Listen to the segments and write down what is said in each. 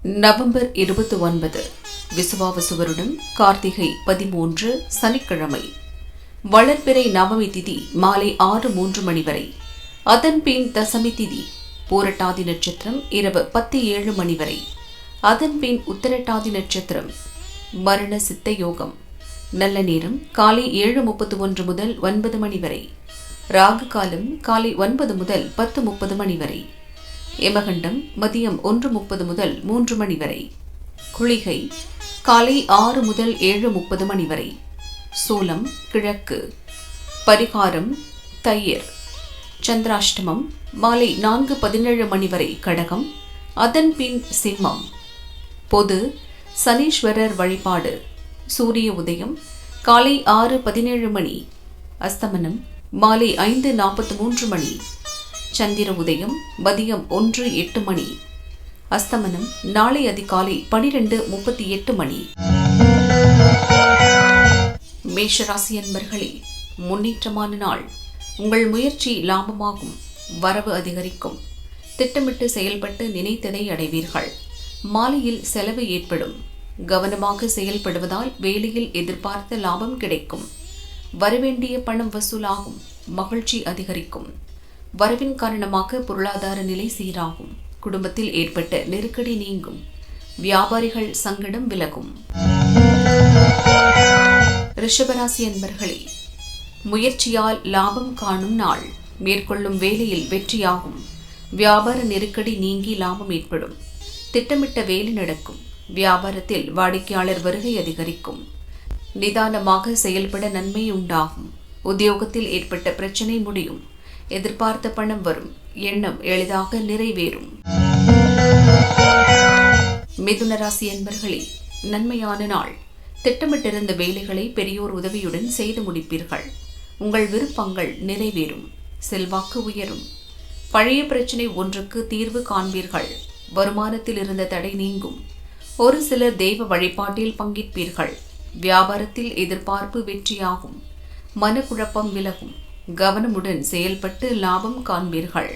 November 29 Vishvavasu வருடம் கார்த்திகை 13 சனிக்கிழமை. வளர்பிறை நவமி திதி மாலை 6:03 மணி வரை. அதன்பின் தசமி திதி பூரட்டாதி நட்சத்திரம் இரவு 10:07 மணி வரை. அதன்பின் உத்திரட்டாதி நட்சத்திரம் மரண சித்த யோகம். நல்ல நேரம் காலை 7:31 முதல் 9 மணி வரை. ராகு காலம் காலை 9 முதல் 10:30 மணி வரை. யமகண்டம் மதியம் 1:30 முதல் 3 மணி வரை. குளிகை காலை 6 முதல் 7:30 மணி வரை. சூலம் கிழக்கு. பரிகாரம் தயிர். சந்திராஷ்டமம் மாலை 4:17 மணி வரை கடகம். அதன்பின் சிம்மம். பொது சனீஸ்வரர் வழிபாடு. சூரிய உதயம் காலை 6:17 மணி. அஸ்தமனம் மாலை 5:43 மணி. சந்திர உதயம் மதியம் 1:08 மணி. அஸ்தமனம் நாளை அதிகாலை 12:38 மணி. மேஷராசி அன்பர்களே, முன்னேற்றமான நாள். உங்கள் முயற்சி லாபமாகும். வரவு அதிகரிக்கும். திட்டமிட்டு செயல்பட்டு நினைத்ததை அடைவீர்கள். மாலையில் செலவு ஏற்படும். கவனமாக செயல்படுவதால் வேலையில் எதிர்பார்த்த லாபம் கிடைக்கும். வரவேண்டிய பணம் வசூலாகும். மகிழ்ச்சி அதிகரிக்கும். வரவின் காரணமாக பொருளாதார நிலை சீராகும். குடும்பத்தில் ஏற்பட்ட நெருக்கடி நீங்கும். வியாபாரிகள் சங்கடம் விலகும். ரிஷபராசி அன்பர்களே, முயற்சியால் லாபம் காணும் நாள். மேற்கொள்ளும் வேலையில் வெற்றியாகும். வியாபார நெருக்கடி நீங்கி லாபம் ஏற்படும். திட்டமிட்ட வேலை நடக்கும். வியாபாரத்தில் வாடிக்கையாளர் வருகை அதிகரிக்கும். நிதானமாக செயல்பட நன்மை உண்டாகும். உத்தியோகத்தில் ஏற்பட்ட பிரச்சனை முடியும். எதிர்பார்த்த பணம் வரும். எண்ணம் எளிதாக நிறைவேறும். மிதுன ராசி அன்பர்களே, நன்மையான நாள். திட்டமிட்டிருந்த வேலைகளை பெரியோர் உதவியுடன் செய்து முடிப்பீர்கள். உங்கள் விருப்பங்கள் நிறைவேறும். செல்வாக்கு உயரும். பழைய பிரச்சனை ஒன்றுக்கு தீர்வு காண்பீர்கள். வருமானத்தில் இருந்த தடை நீங்கும். ஒரு சிலர் தெய்வ வழிபாட்டில் பங்கேற்பீர்கள். வியாபாரத்தில் எதிர்பார்ப்பு வெற்றியாகும். மனக்குழப்பம் விலகும். கவனமுடன் செயல்பட்டு லாபம் காண்பீர்கள்.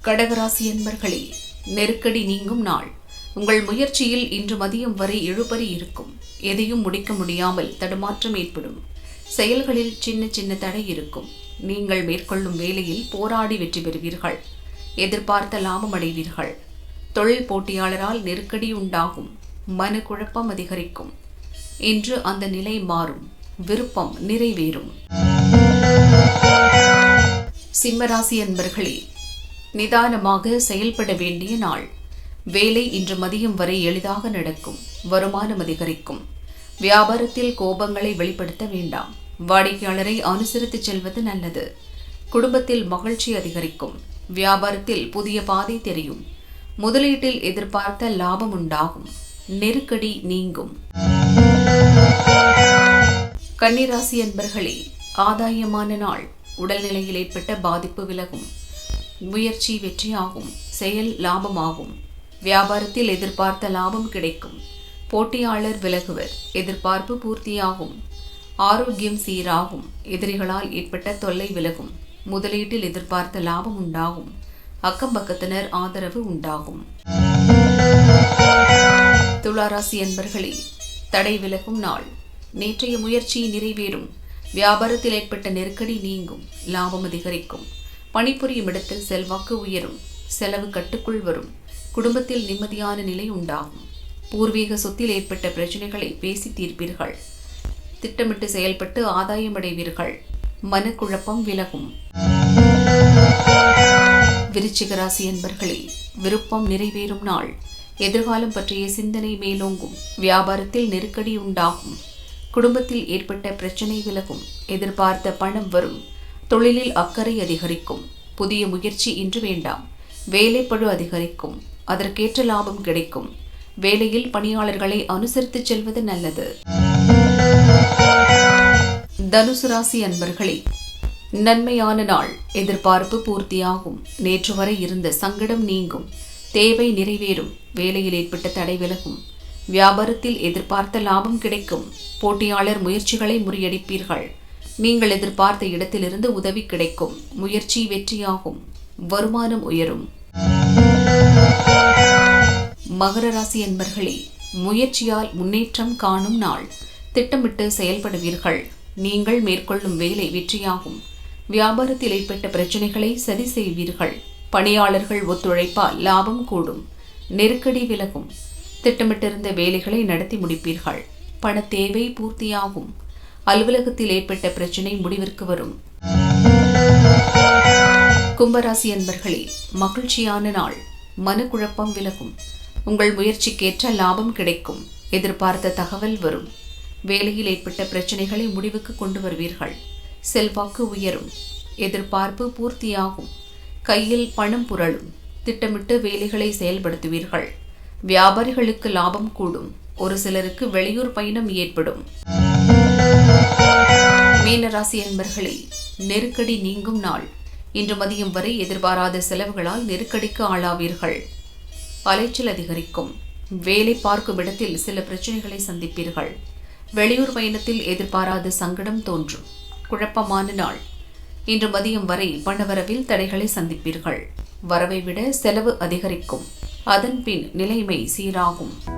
கடகராசி அன்பர்களே, நெருக்கடி நீங்கும் நாள். உங்கள் முயற்சியில் இன்று மதியம் வரை இழுபறி இருக்கும். எதையும் முடிக்க முடியாமல் தடுமாற்றம் ஏற்படும். செயல்களில் சின்ன சின்ன தடை இருக்கும். நீங்கள் மேற்கொள்ளும் வேலையில் போராடி வெற்றி பெறுவீர்கள். எதிர்பார்த்த லாபம் அடைவீர்கள். தொழில் போட்டியாளரால் நெருக்கடி உண்டாகும். மனக்குழப்பம் அதிகரிக்கும். இன்று அந்த நிலை மாறும். விருப்பம் நிறைவேறும். சிம்மராசி அன்பர்களே, நிதானமாக செயல்பட வேண்டிய நாள். வேலை இன்று மதியம் வரை எளிதாக நடக்கும். வருமானம் அதிகரிக்கும். வியாபாரத்தில் கோபங்களை வெளிப்படுத்த வேண்டாம். வாடிக்கையாளரை அனுசரித்து செல்வது நல்லது. குடும்பத்தில் மகிழ்ச்சி அதிகரிக்கும். வியாபாரத்தில் புதிய பாதை தெரியும். முதலீட்டில் எதிர்பார்த்த லாபம் உண்டாகும். நெருக்கடி நீங்கும். கன்னிராசி அன்பர்களே, ஆதாயமான நாள். உடல்நிலையில் ஏற்பட்ட பாதிப்பு விலகும். முயற்சி வெற்றியாகும். செயல் லாபமாகும். வியாபாரத்தில் எதிர்பார்த்த லாபம் கிடைக்கும். போட்டியாளர் விலகுவர். எதிர்பார்ப்பு பூர்த்தியாகும். ஆரோக்கியம் சீராகும். எதிரிகளால் ஏற்பட்ட தொல்லை விலகும். முதலீட்டில் எதிர்பார்த்த லாபம் உண்டாகும். அக்கம் பக்கத்தினர் ஆதரவு உண்டாகும். துளாராசி அன்பர்களே, தடை விலகும் நாள். நேற்றைய முயற்சி நிறைவேறும். வியாபாரத்தில் ஏற்பட்ட நெருக்கடி நீங்கும். லாபம் அதிகரிக்கும். பணிபுரியும் இடத்தில் செல்வாக்கு உயரும். செலவு கட்டுக்குள் வரும். குடும்பத்தில் நிம்மதியான நிலை உண்டாகும். பூர்வீக சொத்தில் ஏற்பட்ட பிரச்சனைகளை பேசி தீர்ப்பீர்கள். திட்டமிட்டு செயல்பட்டு ஆதாயம் அடைவீர்கள். மனக்குழப்பம் விலகும். விருச்சிக ராசி அன்பர்களே, விருப்பம் நிறைவேறும் நாள். எதிர்காலம் பற்றிய சிந்தனை மேலோங்கும். வியாபாரத்தில் நெருக்கடி உண்டாகும். குடும்பத்தில் ஏற்பட்ட பிரச்சனை விலகும். எதிர்பார்த்த பணம் வரும். தொழிலில் அக்கறை அதிகரிக்கும். புதிய முயற்சி இன்று வேண்டாம். வேலைப்பழு அதிகரிக்கும். அதற்கேற்ற லாபம் கிடைக்கும். வேலையில் பணியாளர்களை அனுசரித்து செல்வது நல்லது. தனுசு ராசி அன்பர்களே, நன்மையான நாள். எதிர்பார்ப்பு பூர்த்தியாகும். நேற்று வரை இருந்த சங்கடம் நீங்கும். தேவை நிறைவேறும். வேலையில் ஏற்பட்ட தடை விலகும். வியாபாரத்தில் எதிர்பார்த்த லாபம் கிடைக்கும். போட்டியாளர் முயற்சிகளை முறியடிப்பீர்கள். நீங்கள் எதிர்பார்த்த இடத்திலிருந்து உதவி கிடைக்கும். முயற்சி வெற்றியாகும். வருமானம் உயரும். மகர ராசி அன்பர்களே, முயற்சியால் முன்னேற்றம் காணும் நாள். திட்டமிட்டு செயல்படுவீர்கள். நீங்கள் மேற்கொள்ளும் வேலை வெற்றியாகும். வியாபாரத்தில் ஏற்பட்ட பிரச்சனைகளை சரி செய்வீர்கள். பணியாளர்கள் ஒத்துழைப்பால் லாபம் கூடும். நெருக்கடி விலகும். திட்டமிட்டிருந்த வேலைகளை நடத்தி முடிப்பீர்கள். பண தேவை பூர்த்தியாகும். அலுவலகத்தில் ஏற்பட்ட பிரச்சனை முடிவிற்கு வரும். கும்பராசி அன்பர்களே, மகிழ்ச்சியான நாள். மனக்குழப்பம் விலகும். உங்கள் முயற்சிக்கேற்ற லாபம் கிடைக்கும். எதிர்பார்த்த தகவல் வரும். வேலையில் ஏற்பட்ட பிரச்சனைகளை முடிவுக்கு கொண்டு வருவீர்கள். செல்வாக்கு உயரும். எதிர்பார்ப்பு பூர்த்தியாகும். கையில் பணம் புரளும். திட்டமிட்டு வேலைகளை செயல்படுத்துவீர்கள். வியாபாரிகளுக்கு லாபம் கூடும். ஒரு சிலருக்கு வெளியூர் பயணம் ஏற்படும். மீனராசி அன்பர்களே, நெருக்கடி நீங்கும் நாள். இன்று மதியம் வரை எதிர்பாராத செலவுகளால் நெருக்கடிக்கு ஆளாவீர்கள். அலைச்சல் அதிகரிக்கும். வேலை பார்க்கும் இடத்தில் சில பிரச்சனைகளை சந்திப்பீர்கள். வெளியூர் பயணத்தில் எதிர்பாராத சங்கடம் தோன்றும். குழப்பமான நாள். இன்று மதியம் வரை பணவரவில் தடைகளை சந்திப்பீர்கள். வரவை விட செலவு அதிகரிக்கும். அதன் பின் நிலைமை சீராகும்.